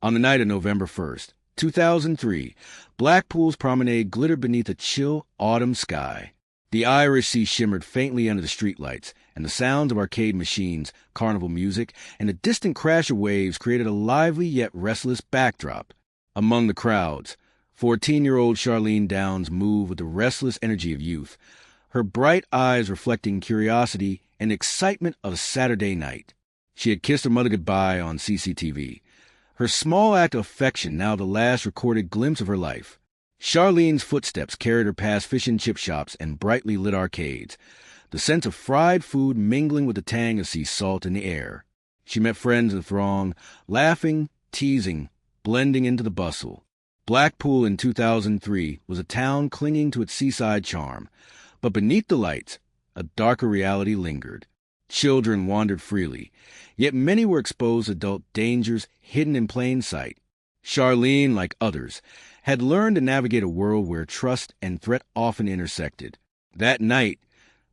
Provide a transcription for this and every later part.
On the night of November 1st, 2003, Blackpool's promenade glittered beneath a chill autumn sky. The Irish Sea shimmered faintly under the streetlights, and the sounds of arcade machines, carnival music, and the distant crash of waves created a lively yet restless backdrop. Among the crowds, 14-year-old Charlene Downes moved with the restless energy of youth, her bright eyes reflecting curiosity and excitement of a Saturday night. She had kissed her mother goodbye on CCTV, her small act of affection now the last recorded glimpse of her life. Charlene's footsteps carried her past fish and chip shops and brightly lit arcades, the scent of fried food mingling with the tang of sea salt in the air. She met friends in the throng, laughing, teasing, blending into the bustle. Blackpool in 2003 was a town clinging to its seaside charm, but beneath the lights, a darker reality lingered. Children wandered freely, yet many were exposed to adult dangers hidden in plain sight. Charlene, like others, had learned to navigate a world where trust and threat often intersected. That night,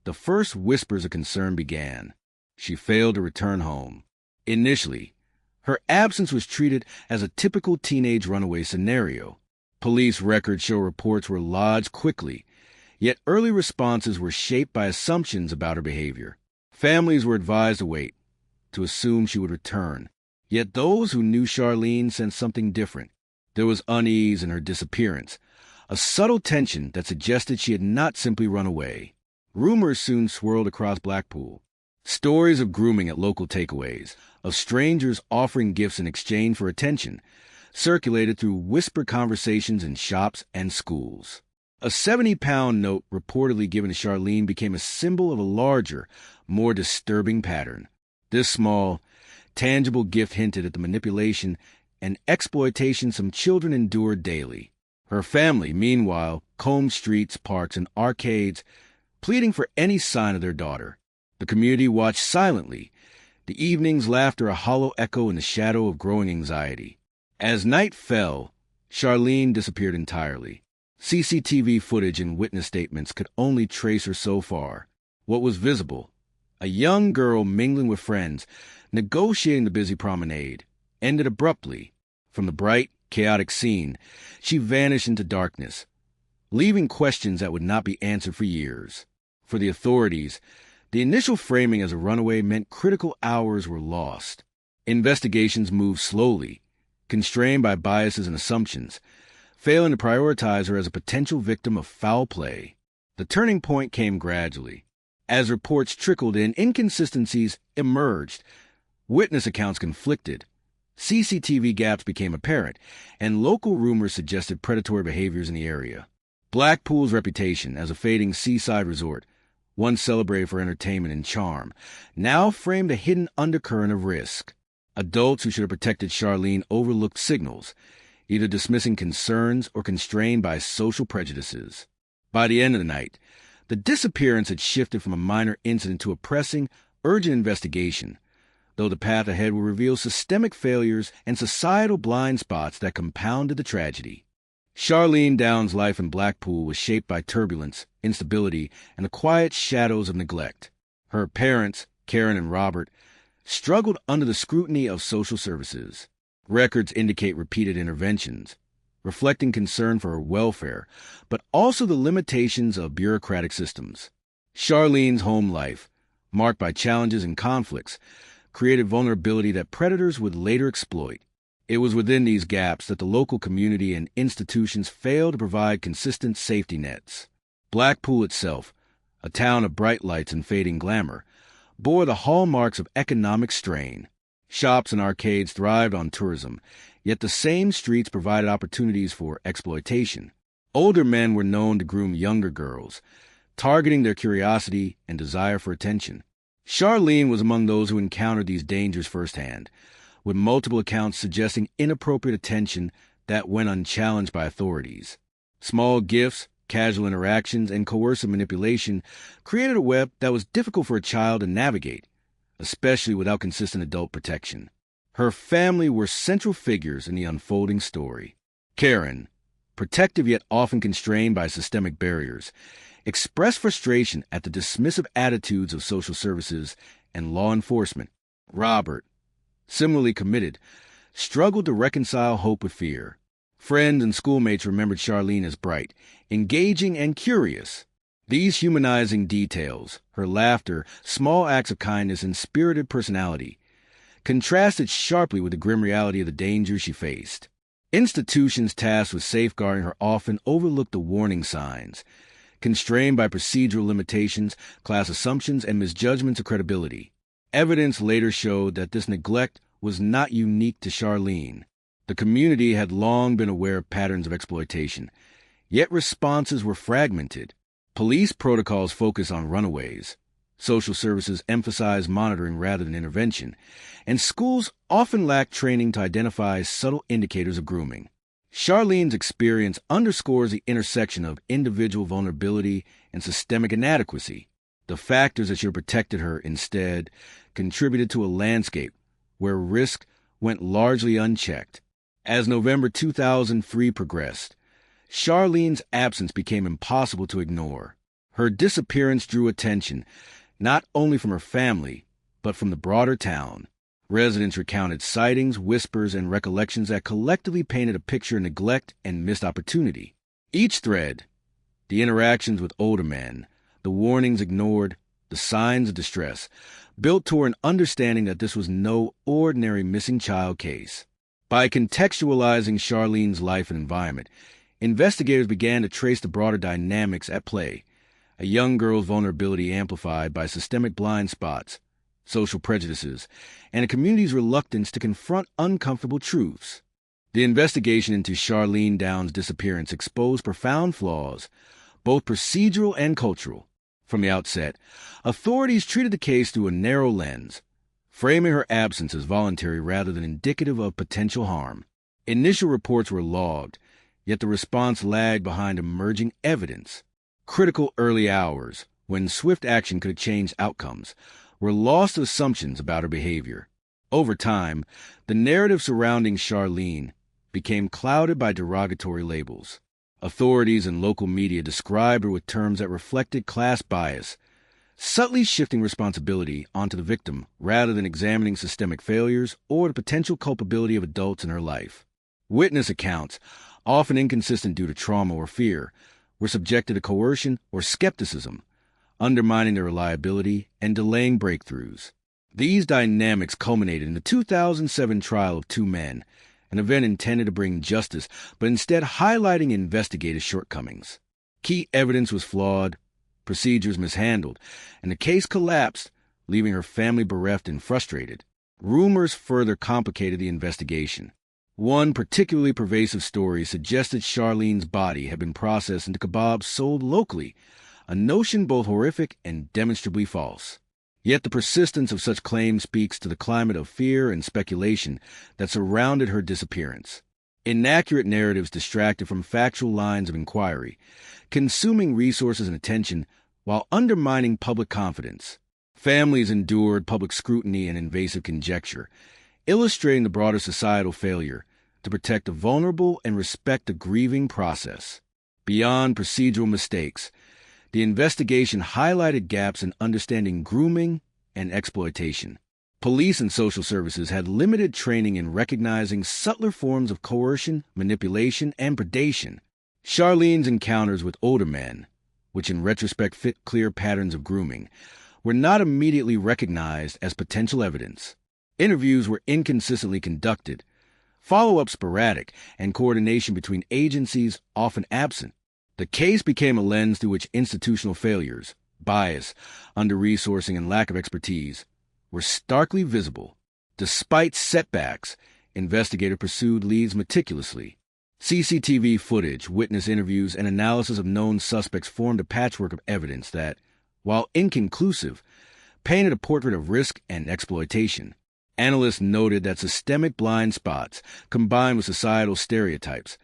the first whispers of concern began. She failed to return home. Initially, her absence was treated as a typical teenage runaway scenario. Police records show reports were lodged quickly, yet early responses were shaped by assumptions about her behavior. Families were advised to wait, to assume she would return. Yet those who knew Charlene sensed something different. There was unease in her disappearance, a subtle tension that suggested she had not simply run away. Rumors soon swirled across Blackpool. Stories of grooming at local takeaways, of strangers offering gifts in exchange for attention, circulated through whispered conversations in shops and schools. A 70-pound note reportedly given to Charlene became a symbol of a larger, more disturbing pattern. This small, tangible gift hinted at the manipulation and exploitation some children endured daily. Her family, meanwhile, combed streets, parks, and arcades, pleading for any sign of their daughter. The community watched silently, the evening's laughter a hollow echo in the shadow of growing anxiety. As night fell, Charlene disappeared entirely. CCTV footage and witness statements could only trace her so far. What was visible? A young girl mingling with friends, negotiating the busy promenade, ended abruptly. From the bright, chaotic scene, she vanished into darkness, leaving questions that would not be answered for years. For the authorities, the initial framing as a runaway meant critical hours were lost. Investigations moved slowly, constrained by biases and assumptions, failing to prioritize her as a potential victim of foul play. The turning point came gradually. As reports trickled in, inconsistencies emerged. Witness accounts conflicted. CCTV gaps became apparent, and local rumors suggested predatory behaviors in the area. Blackpool's reputation as a fading seaside resort, once celebrated for entertainment and charm, now framed a hidden undercurrent of risk. Adults who should have protected Charlene overlooked signals, either dismissing concerns or constrained by social prejudices. By the end of the night, the disappearance had shifted from a minor incident to a pressing, urgent investigation, though the path ahead will reveal systemic failures and societal blind spots that compounded the tragedy. Charlene Downes' life in Blackpool was shaped by turbulence, instability, and the quiet shadows of neglect. Her parents, Karen and Robert, struggled under the scrutiny of social services. Records indicate repeated interventions, reflecting concern for her welfare, but also the limitations of bureaucratic systems. Charlene's home life, marked by challenges and conflicts, created vulnerability that predators would later exploit. It was within these gaps that the local community and institutions failed to provide consistent safety nets. Blackpool itself, a town of bright lights and fading glamour, bore the hallmarks of economic strain. Shops and arcades thrived on tourism, yet the same streets provided opportunities for exploitation. Older men were known to groom younger girls, targeting their curiosity and desire for attention. Charlene was among those who encountered these dangers firsthand, with multiple accounts suggesting inappropriate attention that went unchallenged by authorities. Small gifts, casual interactions, and coercive manipulation created a web that was difficult for a child to navigate, especially without consistent adult protection. Her family were central figures in the unfolding story. Karen, protective yet often constrained by systemic barriers, expressed frustration at the dismissive attitudes of social services and law enforcement. Robert, similarly committed, struggled to reconcile hope with fear. Friends and schoolmates remembered Charlene as bright, engaging, and curious. These humanizing details, her laughter, small acts of kindness, and spirited personality, contrasted sharply with the grim reality of the dangers she faced. Institutions tasked with safeguarding her often overlooked the warning signs, constrained by procedural limitations, class assumptions, and misjudgments of credibility. Evidence later showed that this neglect was not unique to Charlene. The community had long been aware of patterns of exploitation, yet responses were fragmented. Police protocols focused on runaways. Social services emphasized monitoring rather than intervention, and schools often lacked training to identify subtle indicators of grooming. Charlene's experience underscores the intersection of individual vulnerability and systemic inadequacy. The factors that should have protected her instead contributed to a landscape where risk went largely unchecked. As November 2003 progressed, Charlene's absence became impossible to ignore. Her disappearance drew attention, not only from her family, but from the broader town. Residents recounted sightings, whispers, and recollections that collectively painted a picture of neglect and missed opportunity. Each thread, the interactions with older men, the warnings ignored, the signs of distress, built toward an understanding that this was no ordinary missing child case. By contextualizing Charlene's life and environment, investigators began to trace the broader dynamics at play. A young girl's vulnerability amplified by systemic blind spots, social prejudices, and a community's reluctance to confront uncomfortable truths. The investigation into Charlene Downes' disappearance exposed profound flaws, both procedural and cultural. From the outset, authorities treated the case through a narrow lens, framing her absence as voluntary rather than indicative of potential harm. Initial reports were logged, yet the response lagged behind emerging evidence. Critical early hours, when swift action could have changed outcomes, were lost to assumptions about her behavior. Over time, the narrative surrounding Charlene became clouded by derogatory labels. Authorities and local media described her with terms that reflected class bias, subtly shifting responsibility onto the victim rather than examining systemic failures or the potential culpability of adults in her life. Witness accounts, often inconsistent due to trauma or fear, were subjected to coercion or skepticism, undermining their reliability and delaying breakthroughs. These dynamics culminated in the 2007 trial of two men, an event intended to bring justice, but instead highlighting investigators' shortcomings. Key evidence was flawed, procedures mishandled, and the case collapsed, leaving her family bereft and frustrated. Rumors further complicated the investigation. One particularly pervasive story suggested Charlene's body had been processed into kebabs sold locally, a notion both horrific and demonstrably false. Yet the persistence of such claims speaks to the climate of fear and speculation that surrounded her disappearance. Inaccurate narratives distracted from factual lines of inquiry, consuming resources and attention while undermining public confidence. Families endured public scrutiny and invasive conjecture, illustrating the broader societal failure to protect the vulnerable and respect the grieving process. Beyond procedural mistakes, the investigation highlighted gaps in understanding grooming and exploitation. Police and social services had limited training in recognizing subtler forms of coercion, manipulation, and predation. Charlene's encounters with older men, which in retrospect fit clear patterns of grooming, were not immediately recognized as potential evidence. Interviews were inconsistently conducted, follow-up sporadic, and coordination between agencies often absent. The case became a lens through which institutional failures, bias, under-resourcing, and lack of expertise were starkly visible. Despite setbacks, investigators pursued leads meticulously. CCTV footage, witness interviews, and analysis of known suspects formed a patchwork of evidence that, while inconclusive, painted a portrait of risk and exploitation. Analysts noted that systemic blind spots, combined with societal stereotypes,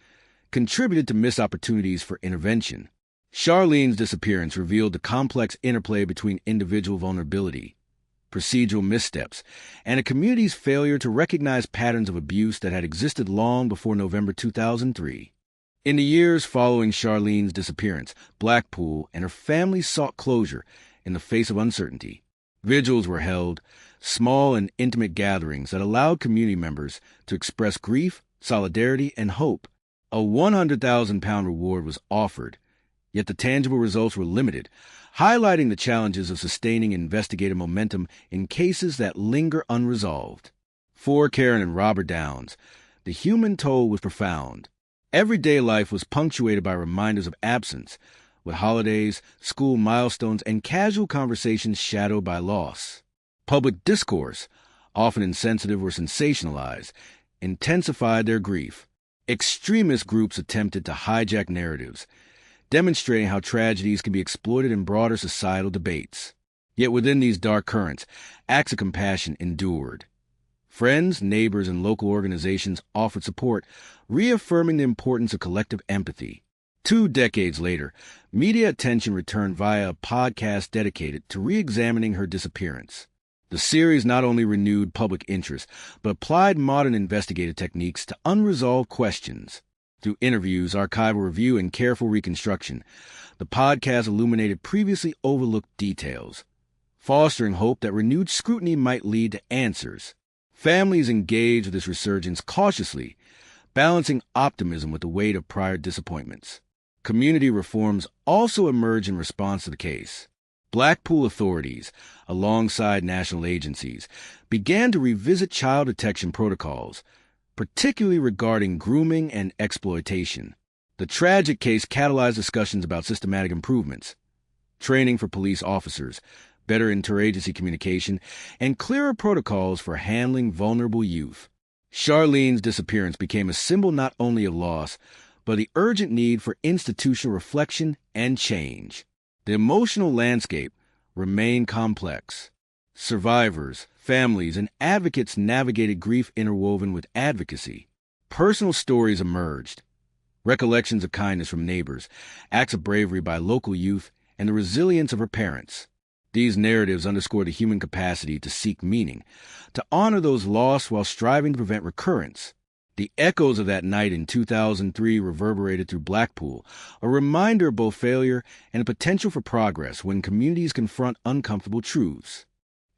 contributed to missed opportunities for intervention. Charlene's disappearance revealed the complex interplay between individual vulnerability, procedural missteps, and a community's failure to recognize patterns of abuse that had existed long before November 2003. In the years following Charlene's disappearance, Blackpool and her family sought closure in the face of uncertainty. Vigils were held, small and intimate gatherings that allowed community members to express grief, solidarity, and hope. A 100,000-pound reward was offered, yet the tangible results were limited, highlighting the challenges of sustaining investigative momentum in cases that linger unresolved. For Karen and Robert Downes, the human toll was profound. Everyday life was punctuated by reminders of absence, with holidays, school milestones, and casual conversations shadowed by loss. Public discourse, often insensitive or sensationalized, intensified their grief. Extremist groups attempted to hijack narratives, demonstrating how tragedies can be exploited in broader societal debates. Yet within these dark currents, acts of compassion endured. Friends, neighbors, and local organizations offered support, reaffirming the importance of collective empathy. 2 decades later, media attention returned via a podcast dedicated to re-examining her disappearance. The series not only renewed public interest, but applied modern investigative techniques to unresolved questions. Through interviews, archival review, and careful reconstruction, the podcast illuminated previously overlooked details, fostering hope that renewed scrutiny might lead to answers. Families engaged with this resurgence cautiously, balancing optimism with the weight of prior disappointments. Community reforms also emerged in response to the case. Blackpool authorities, alongside national agencies, began to revisit child detection protocols, particularly regarding grooming and exploitation. The tragic case catalyzed discussions about systematic improvements, training for police officers, better interagency communication, and clearer protocols for handling vulnerable youth. Charlene's disappearance became a symbol not only of loss, but the urgent need for institutional reflection and change. The emotional landscape remained complex. Survivors, families, and advocates navigated grief interwoven with advocacy. Personal stories emerged. Recollections of kindness from neighbors, acts of bravery by local youth, and the resilience of her parents. These narratives underscore the human capacity to seek meaning, to honor those lost while striving to prevent recurrence. The echoes of that night in 2003 reverberated through Blackpool, a reminder of both failure and the potential for progress when communities confront uncomfortable truths.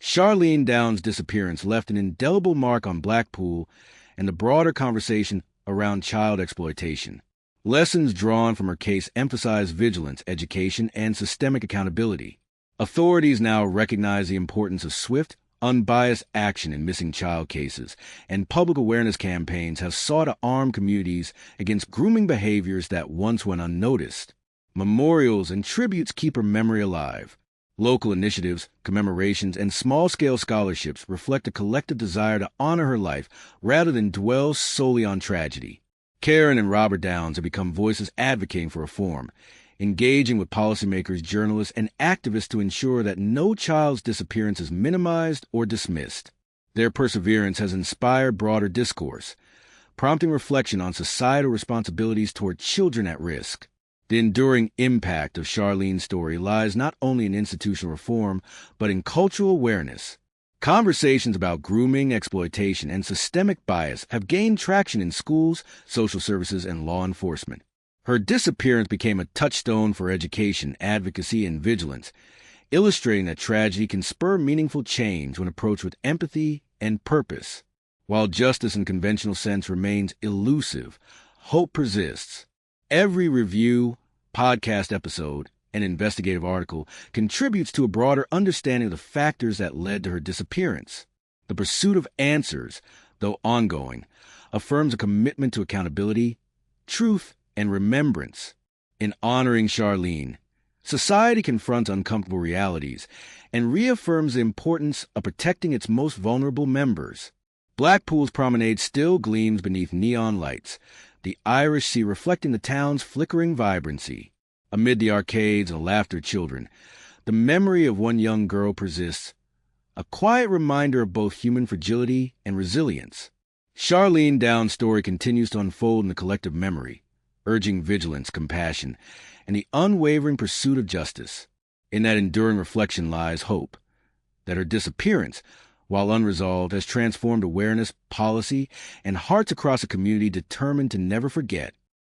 Charlene Downes' disappearance left an indelible mark on Blackpool and the broader conversation around child exploitation. Lessons drawn from her case emphasize vigilance, education, and systemic accountability. Authorities now recognize the importance of swift, unbiased action in missing child cases, and public awareness campaigns have sought to arm communities against grooming behaviors that once went unnoticed. Memorials and tributes keep her memory alive. Local initiatives, commemorations, and small-scale scholarships reflect a collective desire to honor her life rather than dwell solely on tragedy. Karen and Robert Downes have become voices advocating for reform, engaging with policymakers, journalists, and activists to ensure that no child's disappearance is minimized or dismissed. Their perseverance has inspired broader discourse, prompting reflection on societal responsibilities toward children at risk. The enduring impact of Charlene's story lies not only in institutional reform, but in cultural awareness. Conversations about grooming, exploitation, and systemic bias have gained traction in schools, social services, and law enforcement. Her disappearance became a touchstone for education, advocacy, and vigilance, illustrating that tragedy can spur meaningful change when approached with empathy and purpose. While justice in conventional sense remains elusive, hope persists. Every review, podcast episode, and investigative article contributes to a broader understanding of the factors that led to her disappearance. The pursuit of answers, though ongoing, affirms a commitment to accountability, truth, and remembrance. In honoring Charlene, society confronts uncomfortable realities and reaffirms the importance of protecting its most vulnerable members. Blackpool's promenade still gleams beneath neon lights, the Irish Sea reflecting the town's flickering vibrancy. Amid the arcades and laughter of children, the memory of one young girl persists, a quiet reminder of both human fragility and resilience. Charlene Downes' story continues to unfold in the collective memory, urging vigilance, compassion, and the unwavering pursuit of justice. In that enduring reflection lies hope that her disappearance, while unresolved, has transformed awareness, policy, and hearts across a community determined to never forget.